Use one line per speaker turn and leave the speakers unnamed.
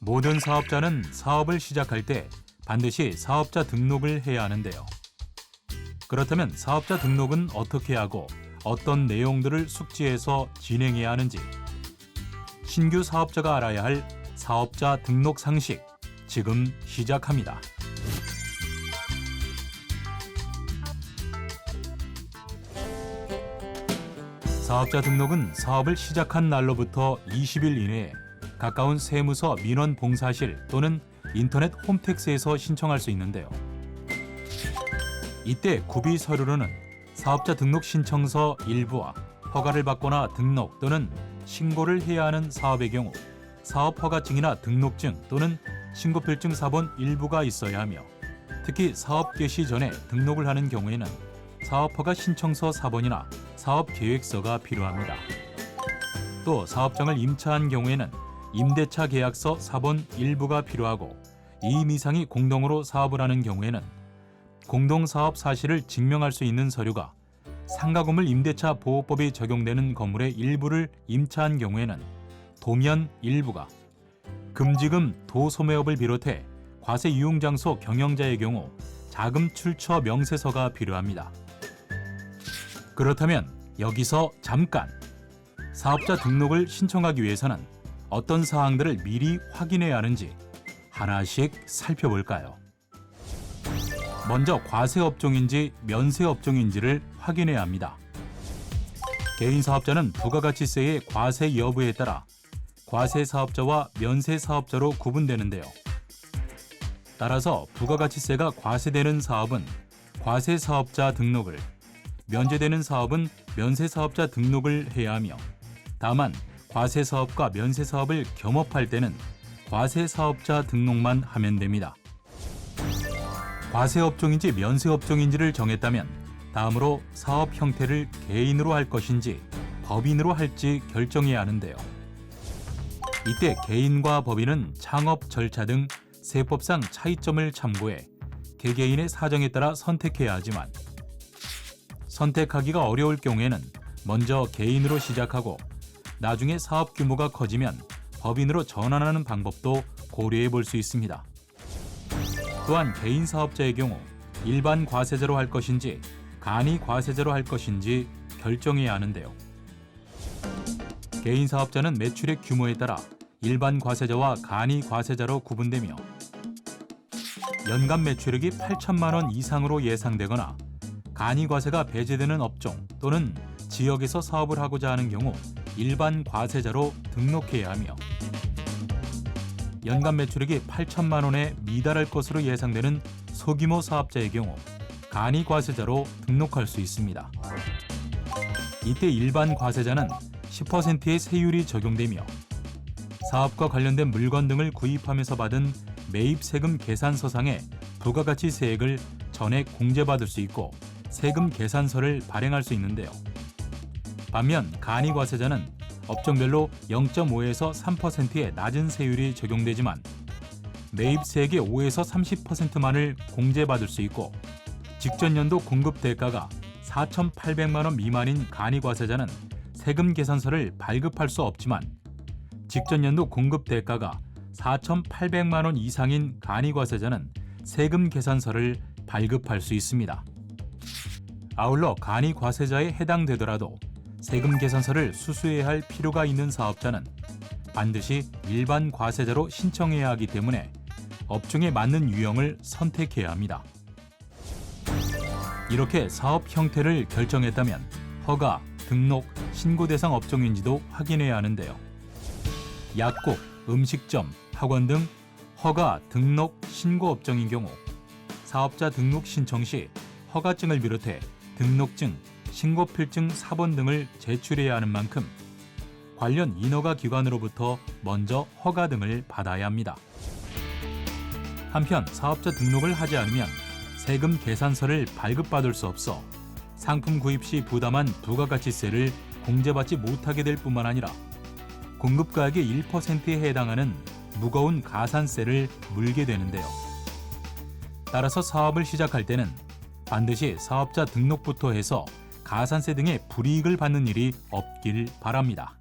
모든 사업자는 사업을 시작할 때 반드시 사업자 등록을 해야 하는데요. 그렇다면 사업자 등록은 어떻게 하고 어떤 내용들을 숙지해서 진행해야 하는지, 신규 사업자가 알아야 할 사업자 등록 상식, 지금 시작합니다. 사업자 등록은 사업을 시작한 날로부터 20일 이내에 가까운 세무서 민원봉사실 또는 인터넷 홈택스에서 신청할 수 있는데요. 이때 구비 서류로는 사업자 등록 신청서 일부와 허가를 받거나 등록 또는 신고를 해야 하는 사업의 경우 사업허가증이나 등록증 또는 신고필증 사본 일부가 있어야 하며, 특히 사업 개시 전에 등록을 하는 경우에는 사업허가 신청서 사본이나 사업계획서가 필요합니다. 또 사업장을 임차한 경우에는 임대차 계약서 사본 일부가 필요하고, 2인 이상이 공동으로 사업을 하는 경우에는 공동사업 사실을 증명할 수 있는 서류가, 상가건물 임대차 보호법이 적용되는 건물의 일부를 임차한 경우에는 도면 일부가, 금지금 도소매업을 비롯해 과세 유용장소 경영자의 경우 자금 출처 명세서가 필요합니다. 그렇다면 여기서 잠깐! 사업자 등록을 신청하기 위해서는 어떤 사항들을 미리 확인해야 하는지 하나씩 살펴볼까요? 먼저 과세업종인지 면세업종인지를 확인해야 합니다. 개인사업자는 부가가치세의 과세 여부에 따라 과세사업자와 면세사업자로 구분되는데요. 따라서 부가가치세가 과세되는 사업은 과세사업자 등록을, 면제되는 사업은 면세사업자 등록을 해야 하며, 다만 과세사업과 면세사업을 겸업할 때는 과세사업자 등록만 하면 됩니다. 과세업종인지 면세업종인지를 정했다면 다음으로 사업 형태를 개인으로 할 것인지 법인으로 할지 결정해야 하는데요. 이때 개인과 법인은 창업 절차 등 세법상 차이점을 참고해 개개인의 사정에 따라 선택해야 하지만, 선택하기가 어려울 경우에는 먼저 개인으로 시작하고 나중에 사업 규모가 커지면 법인으로 전환하는 방법도 고려해 볼 수 있습니다. 또한 개인 사업자의 경우 일반 과세자로 할 것인지 간이 과세자로 할 것인지 결정해야 하는데요. 개인 사업자는 매출액 규모에 따라 일반 과세자와 간이 과세자로 구분되며, 연간 매출액이 8천만 원 이상으로 예상되거나 간이 과세가 배제되는 업종 또는 지역에서 사업을 하고자 하는 경우 일반 과세자로 등록해야 하며, 연간 매출액이 8천만 원에 미달할 것으로 예상되는 소규모 사업자의 경우 간이 과세자로 등록할 수 있습니다. 이때 일반 과세자는 10%의 세율이 적용되며, 사업과 관련된 물건 등을 구입하면서 받은 매입세금 계산서상의 부가가치세액을 전액 공제받을 수 있고 세금 계산서를 발행할 수 있는데요. 반면 간이 과세자는 업종별로 0.5에서 3%의 낮은 세율이 적용되지만 매입세액의 5에서 30%만을 공제받을 수 있고, 직전 연도 공급 대가가 4,800만 원 미만인 간이 과세자는 세금 계산서를 발급할 수 없지만, 직전 연도 공급 대가가 4,800만 원 이상인 간이 과세자는 세금 계산서를 발급할 수 있습니다. 아울러 간이 과세자에 해당되더라도 세금 계산서를 수수해야 할 필요가 있는 사업자는 반드시 일반 과세자로 신청해야 하기 때문에 업종에 맞는 유형을 선택해야 합니다. 이렇게 사업 형태를 결정했다면 허가, 등록, 신고 대상 업종인지도 확인해야 하는데요. 약국, 음식점, 학원 등 허가, 등록, 신고 업종인 경우 사업자 등록 신청 시 허가증을 비롯해 등록증, 신고필증 사본 등을 제출해야 하는 만큼 관련 인허가 기관으로부터 먼저 허가 등을 받아야 합니다. 한편 사업자 등록을 하지 않으면 세금 계산서를 발급받을 수 없어 상품 구입 시 부담한 부가가치세를 공제받지 못하게 될 뿐만 아니라 공급가액의 1%에 해당하는 무거운 가산세를 물게 되는데요. 따라서 사업을 시작할 때는 반드시 사업자 등록부터 해서 가산세 등의 불이익을 받는 일이 없길 바랍니다.